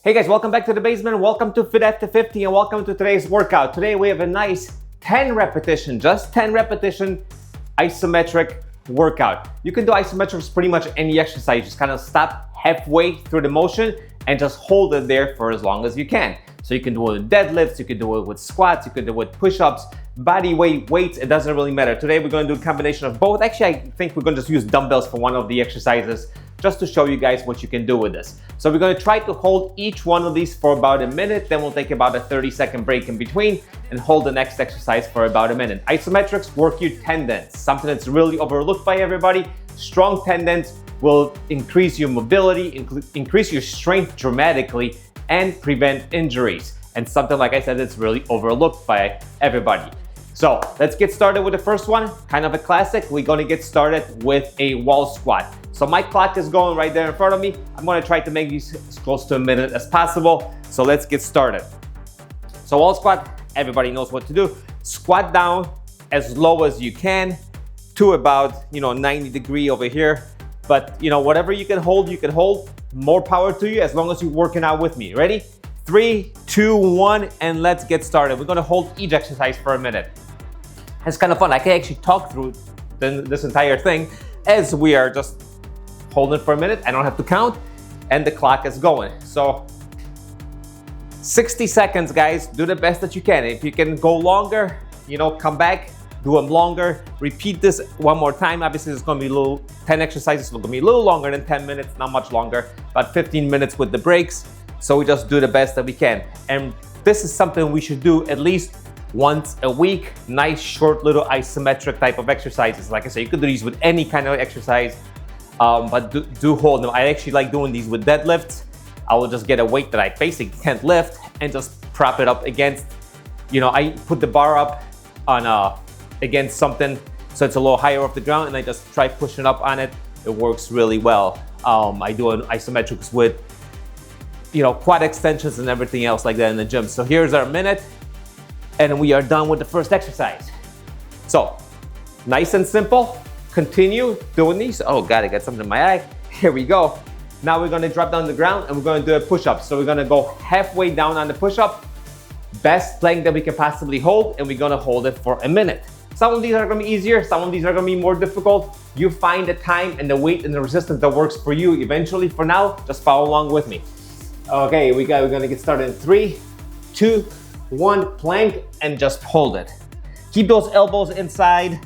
Hey guys, welcome back to the basement. Welcome to Fit After 50 and welcome to today's workout. Today we have a nice 10 repetition, just 10 repetition isometric workout. You can do isometrics pretty much any exercise. Just kind of stop halfway through the motion and just hold it there for as long as you can. So you can do it with deadlifts, you can do it with squats, you can do it with push-ups, body weight, weights, it doesn't really matter. Today we're going to do a combination of both. Actually, I think we're going to just use dumbbells for one of the exercises just to show you guys what you can do with this. So we're going to try to hold each one of these for about a minute, then we'll take about a 30-second break in between and hold the next exercise for about a minute. Isometrics work your tendons, something that's really overlooked by everybody. Strong tendons will increase your mobility, increase your strength dramatically, and prevent injuries. And something, like I said, that's really overlooked by everybody. So let's get started with the first one, kind of a classic. We're gonna get started with a wall squat. So my clock is going right there in front of me. I'm gonna try to make these as close to a minute as possible. So let's get started. So wall squat, everybody knows what to do. Squat down as low as you can to about 90 degree over here. But whatever you can hold, more power to you as long as you're working out with me. Ready? 3, 2, 1, and let's get started. We're gonna hold each exercise for a minute. It's kind of fun. I can actually talk through this entire thing as we are just holding for a minute. I don't have to count, and the clock is going. So 60 seconds, guys. Do the best that you can. If you can go longer, come back, do them longer. Repeat this one more time. Obviously, it's gonna be 10 exercises. It's gonna be a little longer than 10 minutes, not much longer, about 15 minutes with the breaks. So we just do the best that we can. And this is something we should do at least once a week. Nice, short, little isometric type of exercises. Like I said, you could do these with any kind of exercise, but do hold them. I actually like doing these with deadlifts. I will just get a weight that I basically can't lift and just prop it up against, I put the bar up on against something so it's a little higher off the ground, and I just try pushing up on it. It works really well. I do an isometrics with quad extensions and everything else like that in the gym. So here's our minute, and we are done with the first exercise. So nice and simple. Continue doing these. Oh God, I got something in my eye. Here we go. Now we're gonna drop down the ground and we're gonna do a push-up. So we're gonna go halfway down on the push-up, best plank that we can possibly hold, and we're gonna hold it for a minute. Some of these are gonna be easier, some of these are gonna be more difficult. You find the time and the weight and the resistance that works for you eventually. For now, just follow along with me. Okay, we're gonna get started in 3, 2, 1, plank, and just hold it. Keep those elbows inside.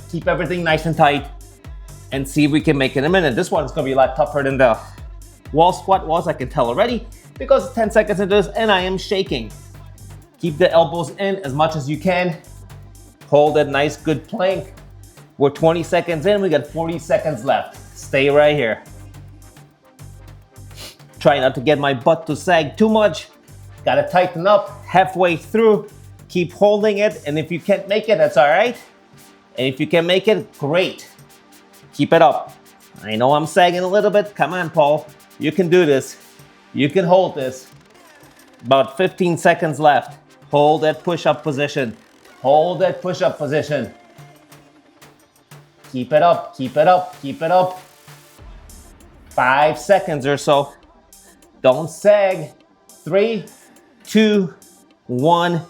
Keep everything nice and tight, and see if we can make it in a minute. This one's gonna be a lot tougher than the wall squat was, I can tell already, because it's 10 seconds into this and I am shaking. Keep the elbows in as much as you can. Hold that nice, good plank. We're 20 seconds in, we got 40 seconds left. Stay right here. Try not to get my butt to sag too much. Gotta tighten up halfway through. Keep holding it, and if you can't make it, that's all right. And if you can make it, great. Keep it up. I know I'm sagging a little bit. Come on, Paul. You can do this. You can hold this. About 15 seconds left. Hold that push-up position. Hold that push-up position. Keep it up, keep it up, keep it up. 5 seconds or so. Don't sag. 3, 2, 1,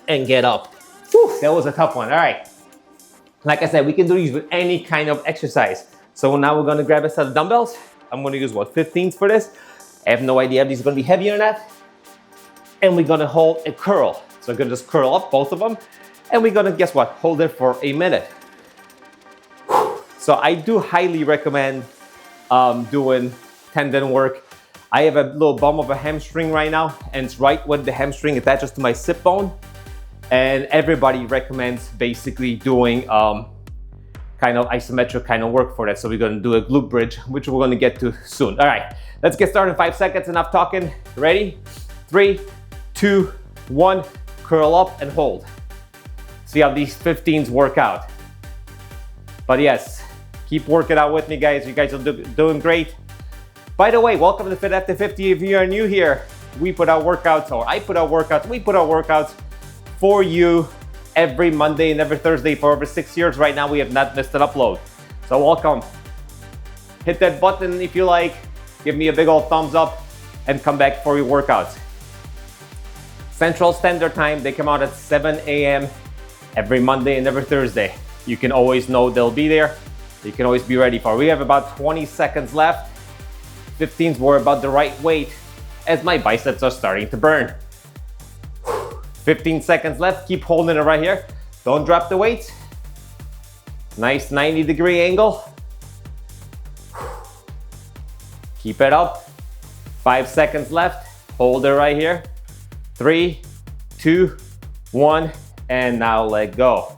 and get up. Whew, that was a tough one. All right. Like I said, we can do these with any kind of exercise. So now we're gonna grab a set of dumbbells. I'm gonna use 15s for this. I have no idea if these are gonna be heavy or not. And we're gonna hold a curl. So I'm gonna just curl up both of them. And we're gonna, guess what? Hold it for a minute. So I do highly recommend doing tendon work. I have a little bump of a hamstring right now, and it's right when the hamstring attaches to my sit bone. And everybody recommends basically doing kind of isometric kind of work for that. So we're gonna do a glute bridge, which we're gonna get to soon. All right, let's get started in 5 seconds, enough talking. Ready? 3, 2, 1, curl up and hold. See how these 15s work out. But yes, keep working out with me, guys. You guys are doing great. By the way, welcome to Fit After 50. If you are new here, we put out workouts, or I put out workouts, we put out workouts for you every Monday and every Thursday for over 6 years. Right now, we have not missed an upload. So welcome. Hit that button if you like. Give me a big old thumbs up. and come back for your workouts. Central Standard Time, they come out at 7 a.m. every Monday and every Thursday. You can always know they'll be there. You can always be ready for it. We have about 20 seconds left. 15s were about the right weight as my biceps are starting to burn. 15 seconds left. Keep holding it right here. Don't drop the weights. Nice 90-degree angle. Keep it up. 5 seconds left. Hold it right here. 3, 2, 1, and now let go.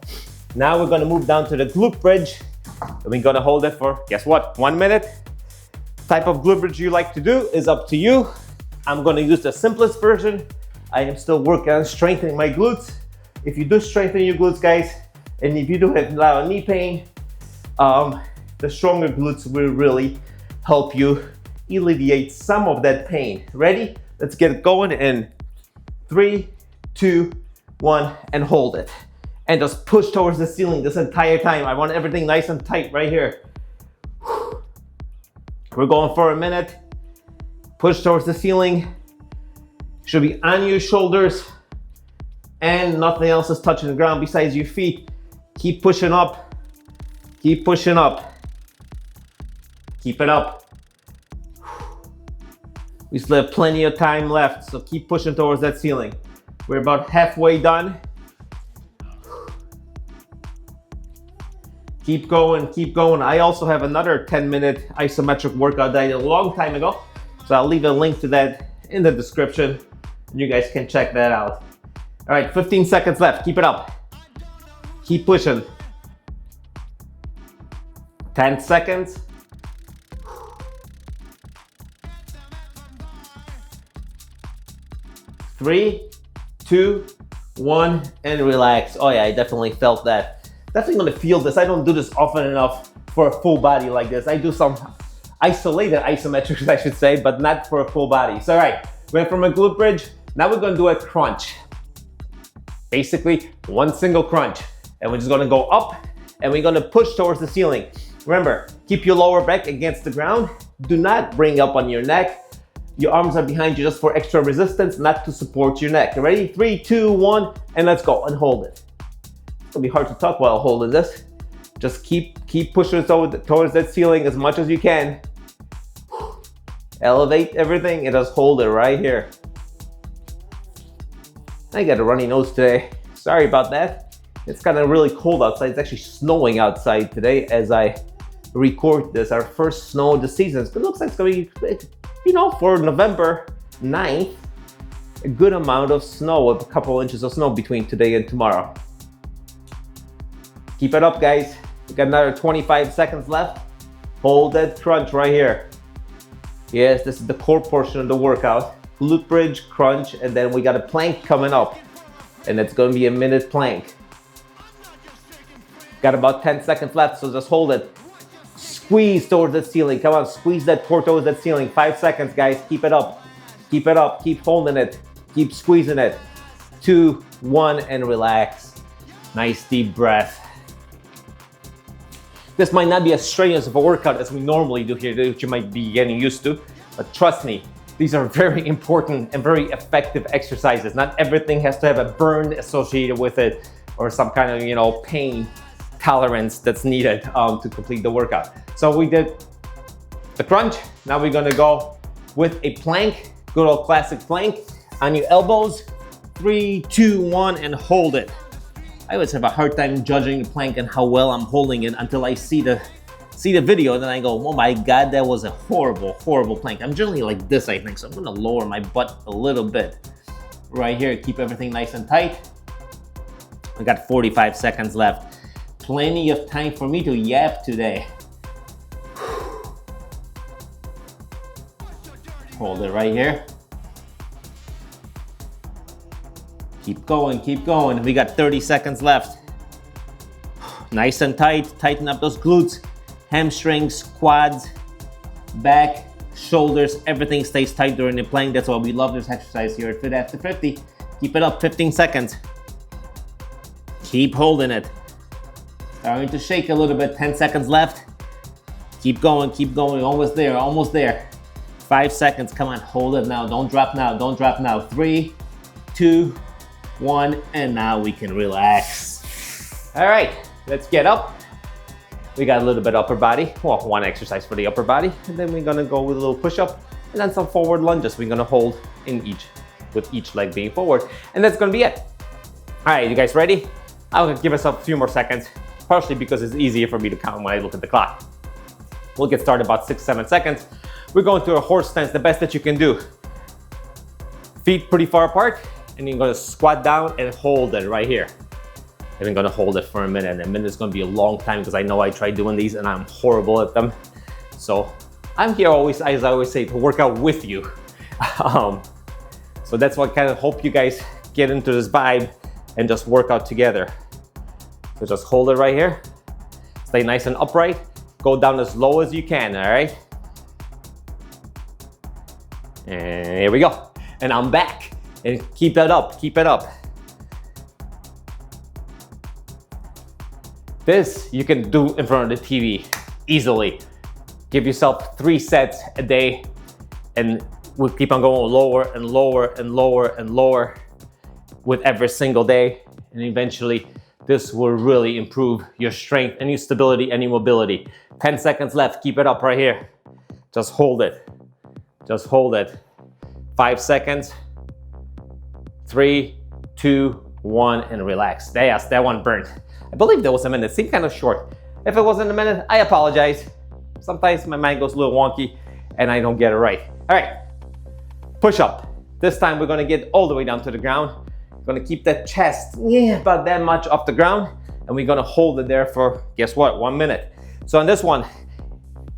Now we're gonna move down to the glute bridge. And we're gonna hold it for, guess what, 1 minute. Type of glute bridge you like to do is up to you. I'm gonna use the simplest version. I am still working on strengthening my glutes. If you do strengthen your glutes, guys, and if you do have a lot of knee pain, the stronger glutes will really help you alleviate some of that pain. Ready? Let's get it going in 3, 2, 1, and hold it. And just push towards the ceiling this entire time. I want everything nice and tight right here. We're going for a minute. Push towards the ceiling. Should be on your shoulders and nothing else is touching the ground besides your feet. Keep pushing up. Keep pushing up. Keep it up. We still have plenty of time left, so keep pushing towards that ceiling. We're about halfway done. Keep going, keep going. I also have another 10-minute isometric workout that I did a long time ago. So I'll leave a link to that in the description. And you guys can check that out. All right, 15 seconds left. Keep it up. Keep pushing. 10 seconds. Three, 2, 1, and relax. Oh yeah, I definitely felt that. Definitely gonna feel this. I don't do this often enough for a full body like this. I do some isolated isometrics, I should say, but not for a full body. So all right, we went from a glute bridge. Now we're gonna do a crunch. Basically, one single crunch. And we're just gonna go up and we're gonna push towards the ceiling. Remember, keep your lower back against the ground. Do not bring up on your neck. Your arms are behind you just for extra resistance, not to support your neck. Ready? 3, 2, 1, and let's go and hold it. It's gonna be hard to talk while holding this. Just keep pushing towards that ceiling as much as you can. Elevate everything and just hold it right here. I got a runny nose today. Sorry about that. It's kind of really cold outside. It's actually snowing outside today as I record this. Our first snow of the season. It looks like it's gonna be, you know, for November 9th, a good amount of snow, with a couple inches of snow between today and tomorrow. Keep it up, guys. We got another 25 seconds left. Hold that crunch right here. Yes, this is the core portion of the workout. Glute bridge, crunch, and then we got a plank coming up. And it's gonna be a minute plank. Got about 10 seconds left, so just hold it. Squeeze towards the ceiling. Come on, squeeze that core towards that ceiling. 5 seconds, guys. Keep it up. Keep it up. Keep holding it. Keep squeezing it. 2, 1, and relax. Nice deep breath. This might not be as strenuous of a workout as we normally do here, which you might be getting used to, but trust me, these are very important and very effective exercises. Not everything has to have a burn associated with it or some kind of, you know, pain tolerance that's needed to complete the workout. So we did the crunch. Now we're gonna go with a plank, good old classic plank. On your elbows, 3, 2, 1, and hold it. I always have a hard time judging the plank and how well I'm holding it until I see the video, and then I go, oh my God, that was a horrible, horrible plank. I'm generally like this, I think, so I'm gonna lower my butt a little bit. Right here, keep everything nice and tight. I got 45 seconds left. Plenty of time for me to yap today. Hold it right here. Keep going, keep going. We got 30 seconds left. Nice and tight. Tighten up those glutes, hamstrings, quads, back, shoulders. Everything stays tight during the plank. That's why we love this exercise here at Fit After 50. Keep it up, 15 seconds. Keep holding it. Starting to shake a little bit, 10 seconds left. Keep going, almost there, almost there. 5 seconds, come on, hold it now. Don't drop now, don't drop now. 3, 2, 1, and now we can relax. All right, let's get up. We got a little bit upper body, well, one exercise for the upper body, and then we're gonna go with a little push-up, and then some forward lunges. We're gonna hold with each leg being forward, and that's gonna be it. All right, you guys ready? I'll give us a few more seconds, partially because it's easier for me to count when I look at the clock. We'll get started about 6-7 seconds. We're going to a horse stance, the best that you can do. Feet pretty far apart, and you're gonna squat down and hold it right here. And I'm gonna hold it for a minute, and a minute is gonna be a long time because I know I tried doing these and I'm horrible at them. So I'm here always, as I always say, to work out with you. So that's what kind of hope you guys get into this vibe and just work out together. So just hold it right here. Stay nice and upright. Go down as low as you can, all right? And here we go. And I'm back. And keep that up, keep it up. This you can do in front of the TV easily. Give yourself 3 sets a day, and we'll keep on going lower and lower and lower and lower with every single day. And eventually this will really improve your strength and your stability and your mobility. 10 seconds left, keep it up right here. Just hold it, just hold it. 5 seconds, 3, 2, 1, and relax. Yes, that one burned. I believe that was a minute, seemed kind of short. If it wasn't a minute, I apologize. Sometimes my mind goes a little wonky and I don't get it right. All right, push up. This time we're gonna get all the way down to the ground. We're gonna keep that chest about that much off the ground, and we're gonna hold it there for, guess what, 1 minute. So on this one,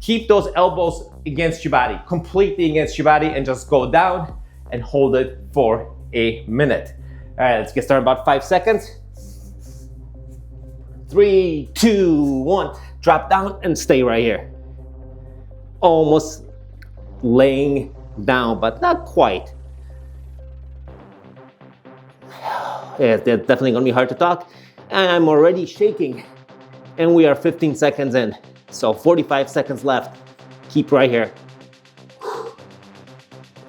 keep those elbows against your body, completely against your body, and just go down and hold it for a minute. All right, let's get started about 5 seconds. 3, 2, 1, drop down and stay right here. Almost laying down, but not quite. Yeah, they're definitely gonna be hard to talk. And I'm already shaking. And we are 15 seconds in. So 45 seconds left. Keep right here.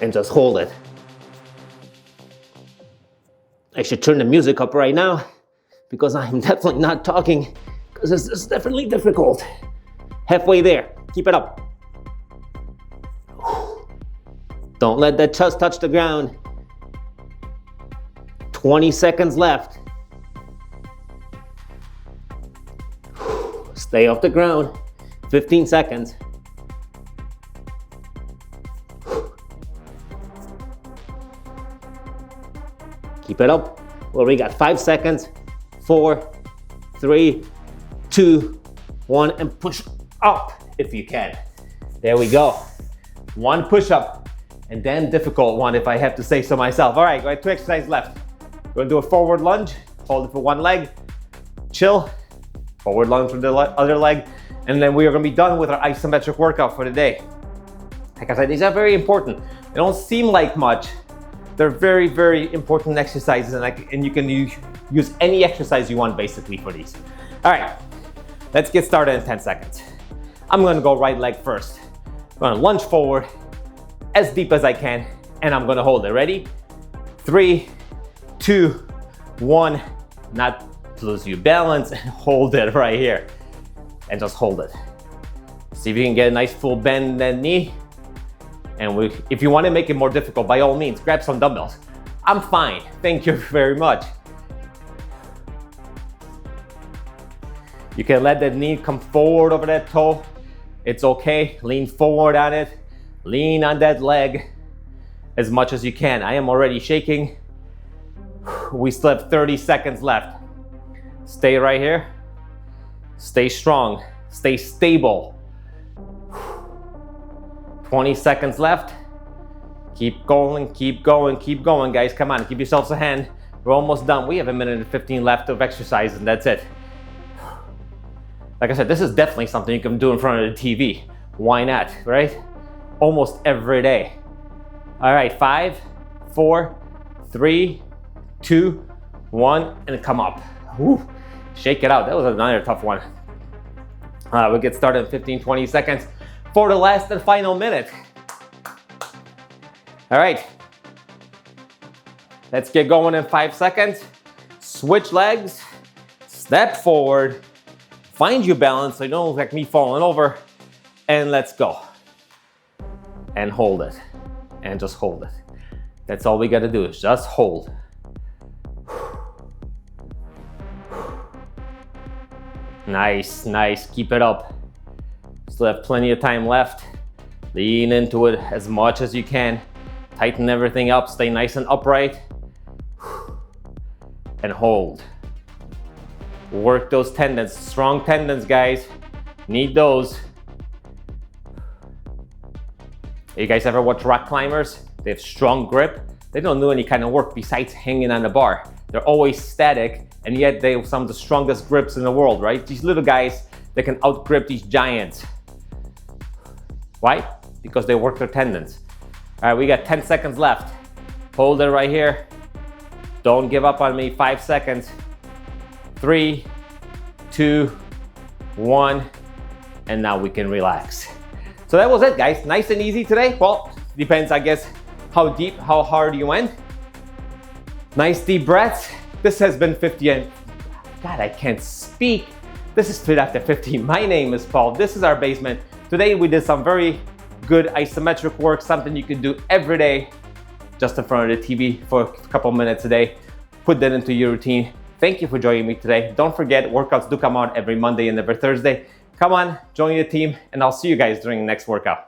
And just hold it. I should turn the music up right now because I'm definitely not talking because it's definitely difficult. Halfway there, keep it up. Don't let that chest touch the ground. 20 seconds left. Stay off the ground. 15 seconds. Keep it up. Well, we got 5 seconds. 4, 3, 2, 1, and push up if you can. There we go. 1 push-up, and then difficult one if I have to say so myself. All right, we have 2 exercises left. We're gonna do a forward lunge, hold it for 1 leg, chill, forward lunge for the other leg, and then we are gonna be done with our isometric workout for the day. Like I said, these are very important. They don't seem like much. They're very, very important exercises, and you can use any exercise you want basically for these. All right, let's get started in 10 seconds. I'm gonna go right leg first. I'm gonna lunge forward as deep as I can, and I'm gonna hold it. Ready? 3, 2, 1, not lose your balance, and hold it right here. And just hold it. See if you can get a nice full bend in that knee. And if you want to make it more difficult, by all means, grab some dumbbells. I'm fine, thank you very much. You can let that knee come forward over that toe. It's okay, lean forward on it. Lean on that leg as much as you can. I am already shaking. We still have 30 seconds left. Stay right here. Stay strong, stay stable. 20 seconds left. Keep going, keep going, keep going, guys. Come on, give yourselves a hand. We're almost done. We have 1:15 left of exercise, and that's it. Like I said, this is definitely something you can do in front of the TV. Why not, right? Almost every day. All right, 5, 4, 3, 2, 1, and come up. Woo. Shake it out. That was another tough one. We'll get started in 15, 20 seconds for the last and final minute. All right. Let's get going in 5 seconds. Switch legs, step forward, find your balance so you don't look like me falling over, and let's go. And hold it, and just hold it. That's all we gotta do is just hold. Nice, nice, keep it up. Still have plenty of time left. Lean into it as much as you can. Tighten everything up, stay nice and upright. And hold. Work those tendons, strong tendons, guys. Need those. You guys ever watch rock climbers? They have strong grip. They don't do any kind of work besides hanging on the bar. They're always static, and yet they have some of the strongest grips in the world, right? These little guys, they can outgrip these giants. Why? Because they work their tendons. All right, we got 10 seconds left. Hold it right here. Don't give up on me. 5 seconds. 3, 2, 1, and now we can relax. So that was it, guys. Nice and easy today. Well, depends, I guess, how deep, how hard you went. Nice deep breaths. This has been 50 and God, I can't speak. This is Fit After 50. My name is Paul. This is our basement. Today we did some very good isometric work, something you can do every day just in front of the TV for a couple minutes a day. Put that into your routine. Thank you for joining me today. Don't forget, workouts do come out every Monday and every Thursday. Come on, join the team, and I'll see you guys during the next workout.